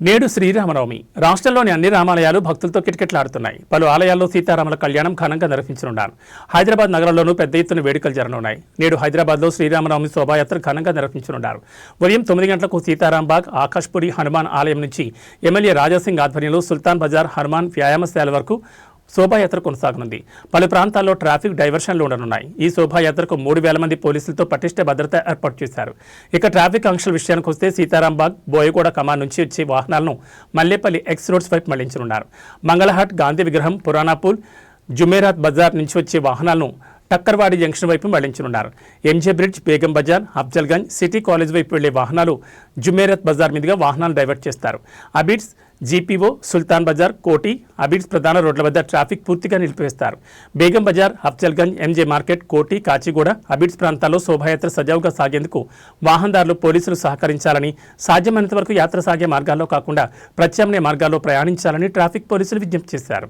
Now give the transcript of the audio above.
నేడు శ్రీరామనవమి రాష్ట్రంలోని అన్ని రామాలయాలు భక్తులతో కిటకిటలాడుతున్నాయి. పలు ఆలయాల్లో సీతారాముల కళ్యాణం ఘనంగా నిర్వహించనున్నారు. హైదరాబాద్ నగరంలోనూ పెద్ద ఎత్తున వేడుకలు జరగనున్నాయి. నేడు హైదరాబాద్లో శ్రీరామనవమి శోభాయాత్ర ఘనంగా నిర్వహించనున్నారు. ఉదయం 9 గంటలకు సీతారాంబాగ్, ఆకాష్పురి హనుమాన్ ఆలయం నుంచి ఎమ్మెల్యే రాజాసింగ్ ఆధ్వర్యంలో సుల్తాన్ బజార్ హనుమాన్ వ్యాయామశాల వరకు శోభాయాత్ర కొనసాగనుంది. పలు ప్రాంతాల్లో ట్రాఫిక్ డైవర్షన్లు ఉండనున్నాయి. ఈ శోభాయాత్రకు 3,000 మంది పోలీసులతో పటిష్ట భద్రత ఏర్పాటు చేశారు. ఇక ట్రాఫిక్ ఆంక్షల విషయానికి వస్తే సీతారాంబాగ్, బోయగూడ కమాన్ నుంచి వచ్చే వాహనాలను మల్లేపల్లి ఎక్స్ రోడ్స్ వైపు మళ్లించనున్నారు. మంగళహాట్, గాంధీ విగ్రహం, పురాణాపూల్, జుమేరాత్ బజార్ నుంచి వచ్చే వాహనాలను టక్కర్వాడి జంక్షన్ వైపు మళ్లించనున్నారు. MJ bridge, Begum Bazar, Afzalgunj, city college వైపు వెళ్లే వాహనాలు జుమేరాత్ బజార్ మీదుగా వాహనాలు డైవర్ట్ చేస్తారు. అబిడ్స్, జీపీఓ, సుల్తాన్ బజార్, కోటి, అబిడ్స్ ప్రధాన రోడ్ల వద్ద ట్రాఫిక్ పూర్తిగా నిలిపివేస్తారు. బేగం బజార్, అఫ్జల్గంజ్, ఎంజే మార్కెట్, కోటి, కాచిగూడ, అబిడ్స్ ప్రాంతాల్లో శోభాయాత్ర సజావుగా సాగేందుకు వాహనదారులు, పోలీసులు సహకరించాలని, సాధ్యమైనంత వరకు యాత్ర సాగే మార్గాల్లో కాకుండా ప్రత్యామ్నాయ మార్గాల్లో ప్రయాణించాలని ట్రాఫిక్ పోలీసులు విజ్ఞప్తి చేశారు.